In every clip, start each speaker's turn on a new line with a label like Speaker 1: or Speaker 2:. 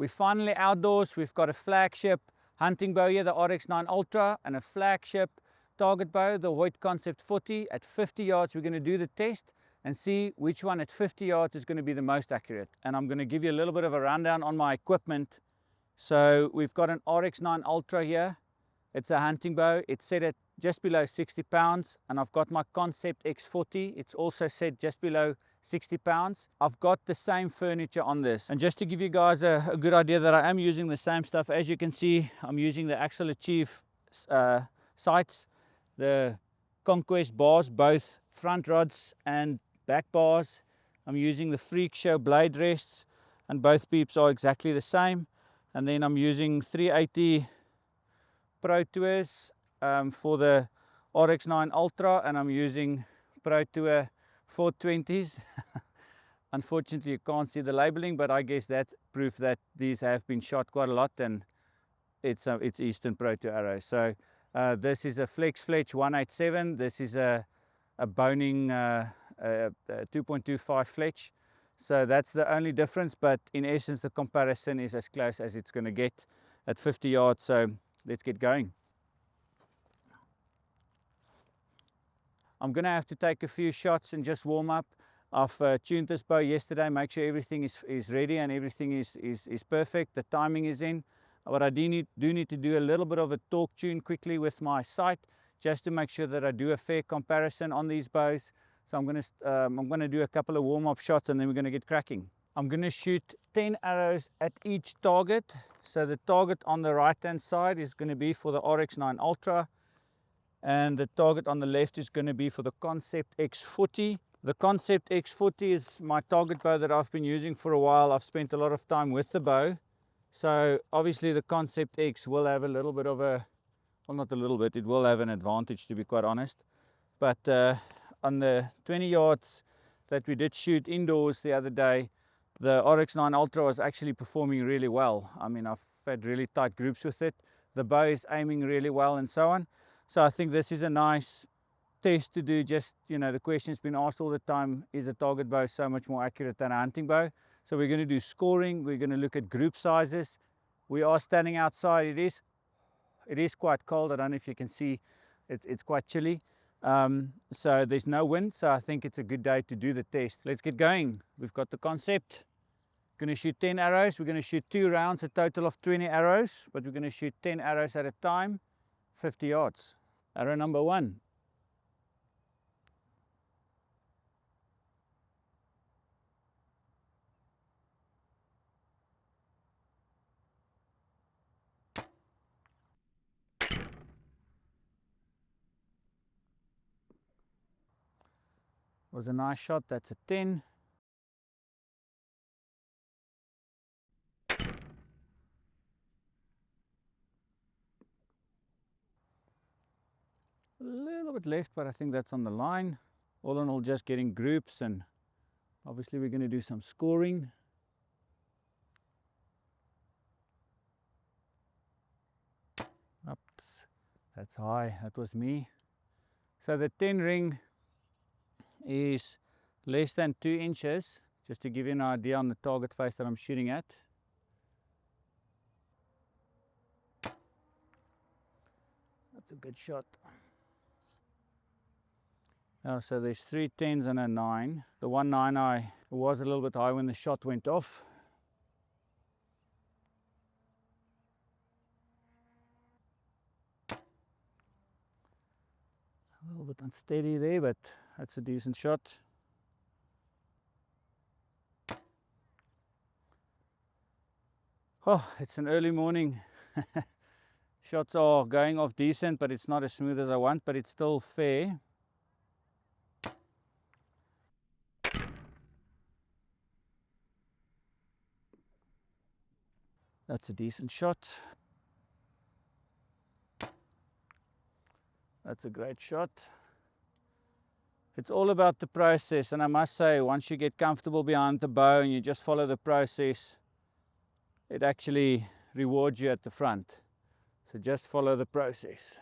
Speaker 1: We're finally outdoors. We've got a flagship hunting bow here, the RX-9 Ultra, and a flagship target bow, the Hoyt Concept 40 at 50 yards. We're going to do the test and see which one at 50 yards is going to be the most accurate. And I'm going to give you a little bit of a rundown on my equipment. So we've got an RX-9 Ultra here. It's a hunting bow. It's set at just below 60 pounds. And I've got my Concept X40. It's also set just below 60 pounds. I've got the same furniture on this. And just to give you guys a good idea that I am using the same stuff, as you can see, I'm using the Axel Achieve sights, the Conquest bars, both front rods and back bars. I'm using the Freak Show blade rests, and both beeps are exactly the same. And then I'm using 380 Pro Tours for the RX-9 Ultra, and I'm using Pro Tour 420s. Unfortunately, you can't see the labeling, but I guess that's proof that these have been shot quite a lot, and it's Eastern Pro Tour arrows. So this is a Flex Fletch 187. This is a boning 2.25 Fletch. So that's the only difference, but in essence the comparison is as close as it's going to get at 50 yards. So let's get going. I'm going to have to take a few shots and just warm up. I've tuned this bow yesterday, make sure everything is ready and everything is perfect. The timing is in. But I do need to do a little bit of a torque tune quickly with my sight, just to make sure that I do a fair comparison on these bows. So I'm going to do a couple of warm-up shots, and then we're going to get cracking. I'm going to shoot 10 arrows at each target. So the target on the right-hand side is going to be for the RX-9 Ultra, and the target on the left is going to be for the Concept X40. The Concept X40 is my target bow that I've been using for a while. I've spent a lot of time with the bow. So obviously the Concept X will have a little bit of a, well, not a little bit, it will have an advantage, to be quite honest. But on the 20 yards that we did shoot indoors the other day, the RX-9 Ultra was actually performing really well. I mean, I've had really tight groups with it. The bow is aiming really well and so on. So I think this is a nice test to do. Just, you know, the question's been asked all the time, is a target bow so much more accurate than a hunting bow? So we're going to do scoring. We're going to look at group sizes. We are standing outside. It is quite cold. I don't know if you can see, it's quite chilly. So there's no wind, so I think it's a good day to do the test. Let's get going. We've got the Concept. Going to shoot 10 arrows. We're going to shoot 2 rounds, a total of 20 arrows, but we're going to shoot 10 arrows at a time, 50 yards. Arrow number 1. Was a nice shot. That's a 10. A little bit left, but I think that's on the line. All in all, just getting groups, and obviously we're going to do some scoring. Oops, that's high. That was me. So the 10 ring is less than 2 inches, just to give you an idea on the target face that I'm shooting at. That's a good shot. Oh, so there's 3 10s and a 9. The 1 9 was a little bit high when the shot went off. A little bit unsteady there, but that's a decent shot. Oh, it's an early morning. Shots are going off decent, but it's not as smooth as I want, but it's still fair. That's a decent shot. That's a great shot. It's all about the process, and I must say, once you get comfortable behind the bow and you just follow the process, it actually rewards you at the front. So just follow the process.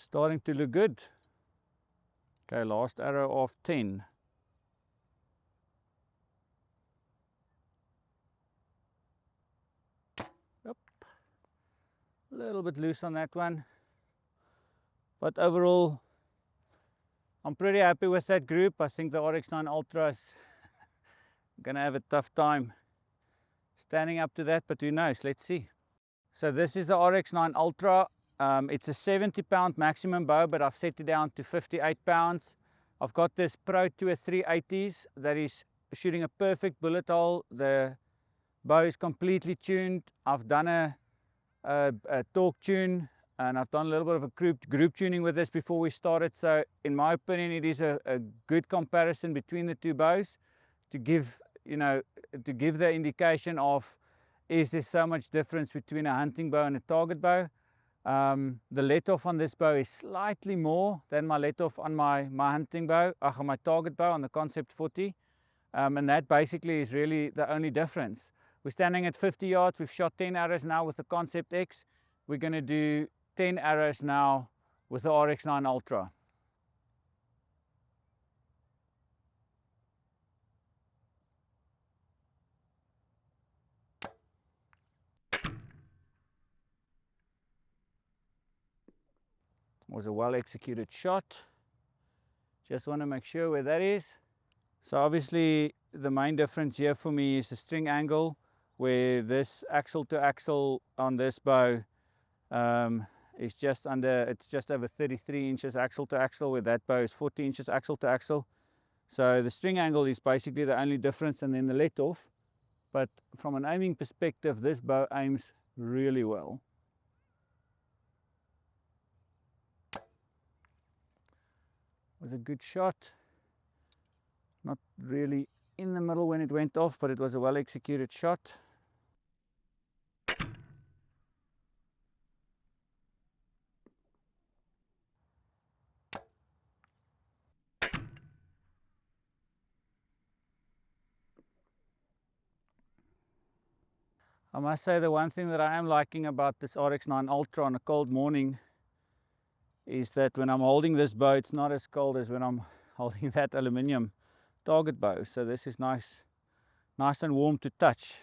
Speaker 1: starting to look good. Okay, last arrow of 10. Yep. A little bit loose on that one. But overall, I'm pretty happy with that group. I think the RX-9 Ultra is going to have a tough time standing up to that, but who knows, let's see. So this is the RX-9 Ultra. It's a 70-pound maximum bow, but I've set it down to 58 pounds. I've got this Pro 2 380s that is shooting a perfect bullet hole. The bow is completely tuned. I've done a torque tune, and I've done a little bit of a group tuning with this before we started. So in my opinion, it is a good comparison between the two bows to give, you know, to give the indication of, is there so much difference between a hunting bow and a target bow. The let-off on this bow is slightly more than my let-off on my hunting bow, on my target bow on the Concept 40. And that basically is really the only difference. We're standing at 50 yards. We've shot 10 arrows now with the Concept X. We're going to do 10 arrows now with the RX-9 Ultra. Was a well executed shot. Just want to make sure where that is. So obviously the main difference here for me is the string angle, where this axle to axle on this bow is just under, it's just over 33 inches axle to axle, where that bow is 40 inches axle to axle. So the string angle is basically the only difference, and then the let off. But from an aiming perspective, this bow aims really well. Was a good shot. Not really in the middle when it went off, but it was a well executed shot. I must say the one thing that I am liking about this RX-9 Ultra on a cold morning is that when I'm holding this bow, it's not as cold as when I'm holding that aluminium target bow. So this is nice and warm to touch.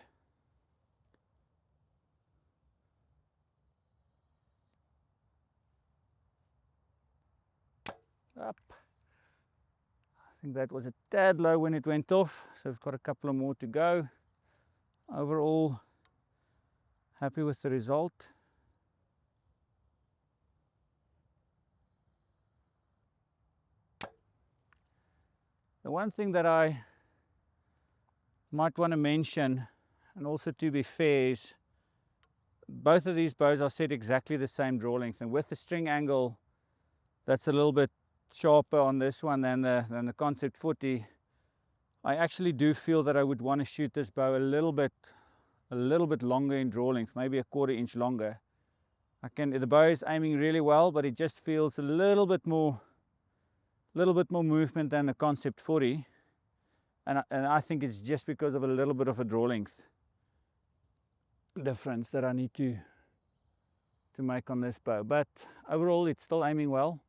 Speaker 1: Up. I think that was a tad low when it went off, so we've got a couple of more to go. Overall, happy with the result. The one thing that I might want to mention, and also to be fair, is both of these bows are set exactly the same draw length, and with the string angle that's a little bit sharper on this one than the Concept 40, I actually do feel that I would want to shoot this bow a little bit longer in draw length, maybe a 1/4 inch longer. The bow is aiming really well, but it just feels a little bit more movement than the Concept 40, and I think it's just because of a little bit of a draw length difference that I need to make on this bow. But overall, it's still aiming well.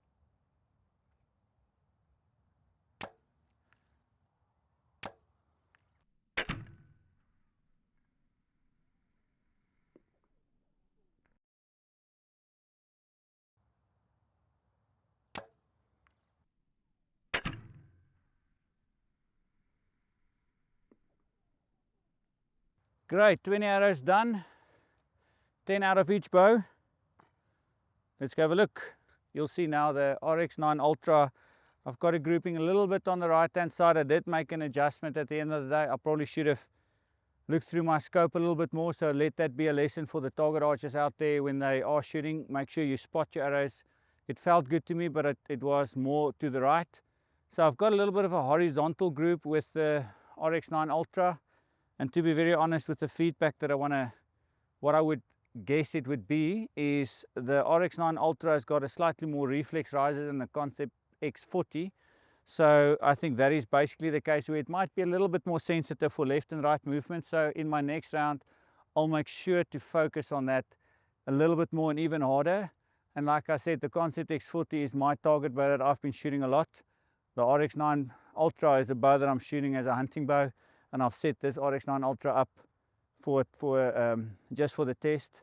Speaker 1: Great, 20 arrows done, 10 out of each bow. Let's go have a look. You'll see now the RX-9 Ultra, I've got a grouping a little bit on the right hand side. I did make an adjustment at the end of the day. I probably should have looked through my scope a little bit more, so let that be a lesson for the target archers out there when they are shooting. Make sure you spot your arrows. It felt good to me, but it was more to the right. So I've got a little bit of a horizontal group with the RX-9 Ultra. And to be very honest, with the feedback that what I would guess it would be is the RX-9 Ultra has got a slightly more reflex riser than the Concept X40. So I think that is basically the case where it might be a little bit more sensitive for left and right movement. So in my next round, I'll make sure to focus on that a little bit more and even harder. And like I said, the Concept X40 is my target bow that I've been shooting a lot. The RX-9 Ultra is a bow that I'm shooting as a hunting bow, and I've set this RX-9 Ultra up just for the test.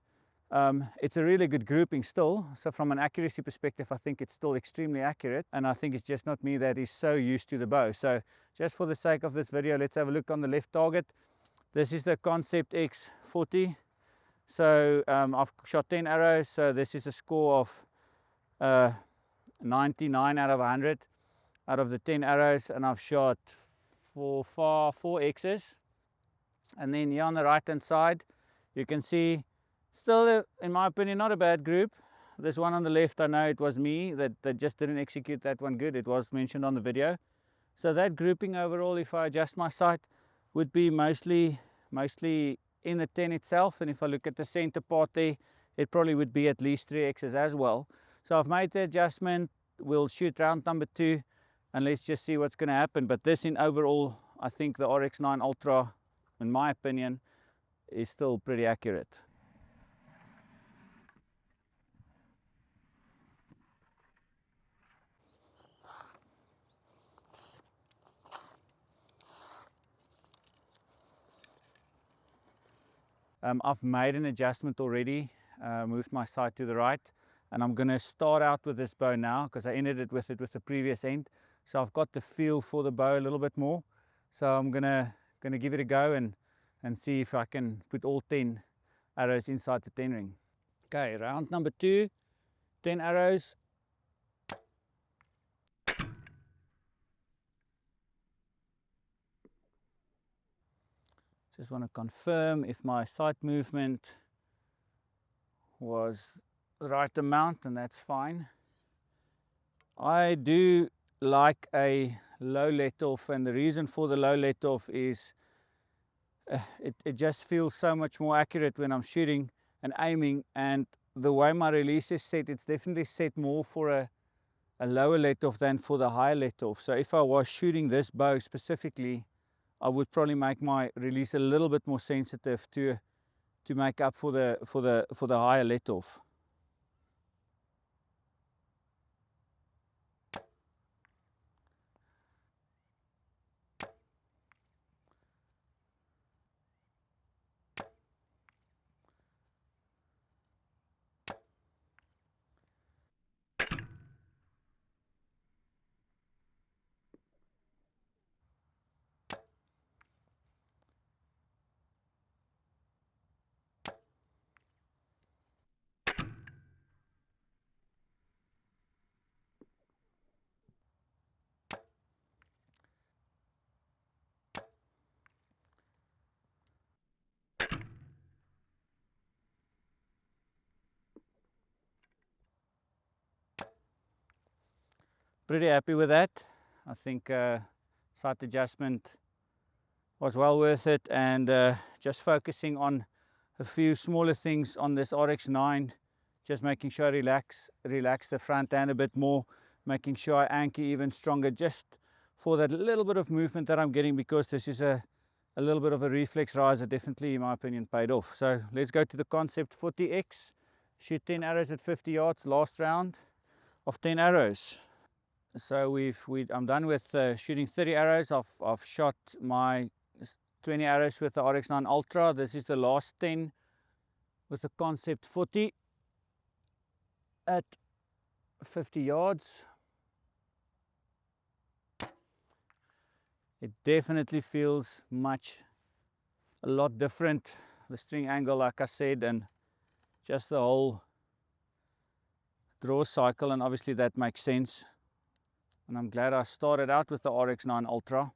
Speaker 1: It's a really good grouping still, so from an accuracy perspective I think it's still extremely accurate, and I think it's just not me that is so used to the bow. So just for the sake of this video, let's have a look on the left target. This is the Concept X40. So I've shot 10 arrows, so this is a score of 99 out of 100 out of the 10 arrows, and I've shot four X's. And then here on the right hand side you can see still, in my opinion, not a bad group. This one on the left, I know it was me that just didn't execute that one good. It was mentioned on the video. So that grouping overall, if I adjust my sight, would be mostly in the 10 itself. And if I look at the center part there, it probably would be at least 3 X's as well. So I've made the adjustment. We'll shoot round number 2 and let's just see what's going to happen. But this in overall, I think the RX-9 Ultra, in my opinion, is still pretty accurate. I've made an adjustment already, moved my sight to the right, and I'm going to start out with this bow now because I ended it with the previous end. So I've got the feel for the bow a little bit more. So I'm gonna give it a go and see if I can put all 10 arrows inside the 10 ring. Okay, round number 2, 10 arrows. Just want to confirm if my sight movement was the right amount, and that's fine. I do like a low let off, and the reason for the low let off is it just feels so much more accurate when I'm shooting and aiming, and the way my release is set, it's definitely set more for a lower let off than for the higher let off. So if I was shooting this bow specifically, I would probably make my release a little bit more sensitive to make up for the higher let off. Pretty happy with that. I think sight adjustment was well worth it, and just focusing on a few smaller things on this RX-9, just making sure I relax the front end a bit more, making sure I anchor even stronger, just for that little bit of movement that I'm getting, because this is a little bit of a reflex rise that definitely, in my opinion, paid off. So let's go to the Concept 40X, shoot 10 arrows at 50 yards, last round of 10 arrows. So I'm done with shooting 30 arrows. I've shot my 20 arrows with the RX-9 Ultra. This is the last 10 with the Concept 40 at 50 yards. It definitely feels a lot different. The string angle, like I said, and just the whole draw cycle, and obviously that makes sense. And I'm glad I started out with the RX-9 Ultra.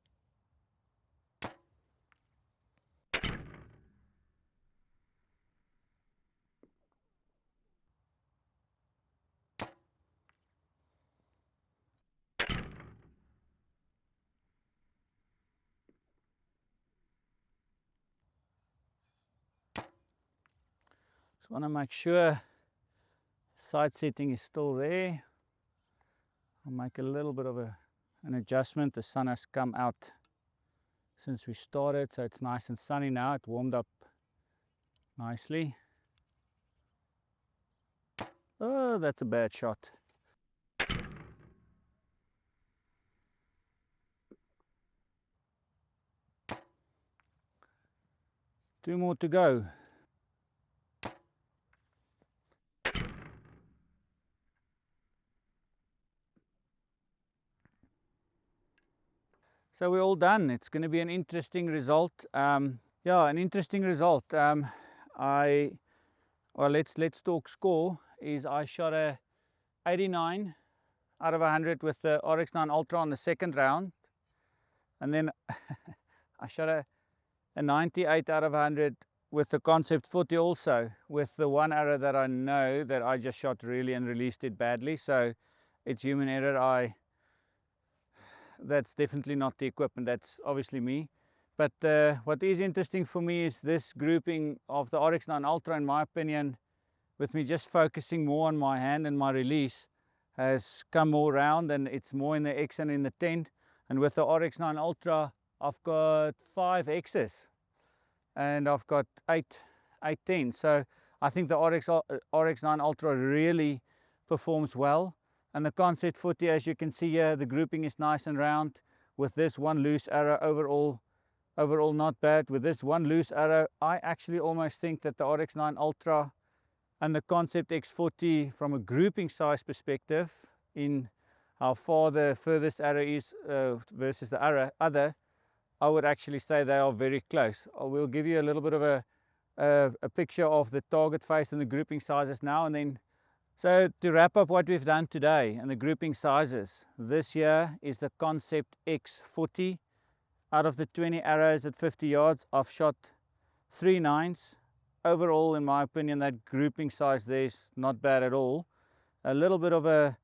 Speaker 1: Just want to make sure sight setting is still there. I'll make a little bit of an adjustment. The sun has come out since we started, so it's nice and sunny now. It warmed up nicely. Oh, Oh, that's a bad shot. Two more to go. So we're all done. It's going to be an interesting result. Yeah, an interesting result. Well, let's talk score. Is I shot a 89 out of 100 with the RX-9 Ultra on the second round, and then I shot a 98 out of 100 with the Concept 40 also, with the one arrow that I know that I just shot really and released it badly. So it's human error. That's definitely not the equipment, that's obviously me. But what is interesting for me is this grouping of the RX-9 Ultra, in my opinion, with me just focusing more on my hand and my release, has come more round, and it's more in the X and in the 10. And with the RX-9 Ultra, I've got 5 X's and I've got 8 10s. So I think the RX-9 Ultra really performs well. And the Concept 40, as you can see here, the grouping is nice and round. With this one loose arrow, overall not bad. With this one loose arrow, I actually almost think that the RX-9 Ultra and the Concept X40, from a grouping size perspective, in how far the furthest arrow is versus the other, I would actually say they are very close. I will give you a little bit of a picture of the target face and the grouping sizes now, and then. So to wrap up what we've done today and the grouping sizes, this here is the Concept X40. Out of the 20 arrows at 50 yards, I've shot 3 9s. Overall, in my opinion, that grouping size there is not bad at all. A little bit of a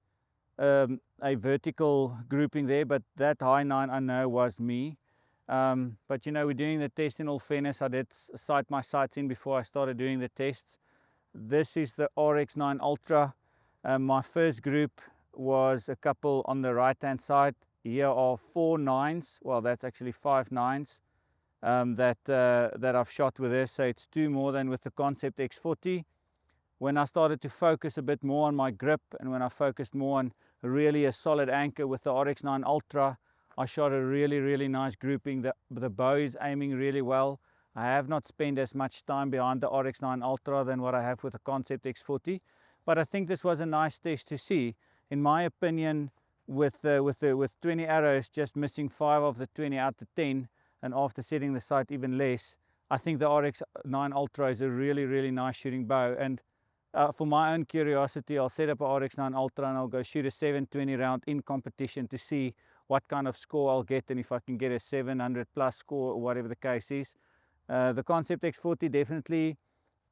Speaker 1: vertical grouping there, but that high 9 I know was me. But you know, we're doing the test. In all fairness, I did sight my sights in before I started doing the tests. This is the RX-9 Ultra. My first group was a couple on the right hand side. Here are 4 9s. Well, that's actually 5 9s that I've shot with this. So it's 2 more than with the Concept X40. When I started to focus a bit more on my grip, and when I focused more on really a solid anchor with the RX-9 Ultra, I shot a really nice grouping. The bow is aiming really well. I have not spent as much time behind the RX-9 Ultra than what I have with the Concept X40, but I think this was a nice test to see. In my opinion, with 20 arrows, just missing 5 of the 20 out of 10, and after setting the sight even less, I think the RX-9 Ultra is a really nice shooting bow. And for my own curiosity, I'll set up a RX-9 Ultra and I'll go shoot a 720 round in competition to see what kind of score I'll get, and if I can get a 700 plus score or whatever the case is. The Concept X40 definitely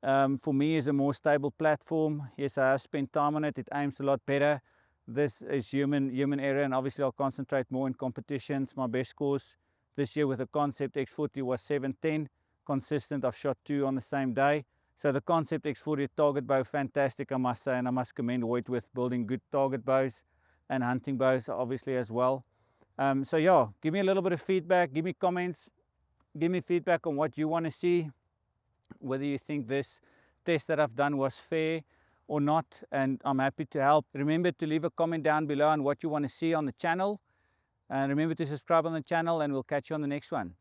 Speaker 1: for me is a more stable platform. Yes, I have spent time on it. It aims a lot better. This is human error, and obviously I'll concentrate more in competitions. My best scores this year with the Concept X40 was 710 consistent. I've shot 2 on the same day. So the Concept X40 target bow, fantastic, I must say, and I must commend Hoyt with building good target bows and hunting bows obviously as well. So yeah, give me a little bit of feedback, give me comments. Give me feedback on what you want to see, whether you think this test that I've done was fair or not, and I'm happy to help. Remember to leave a comment down below on what you want to see on the channel, and remember to subscribe on the channel, and we'll catch you on the next one.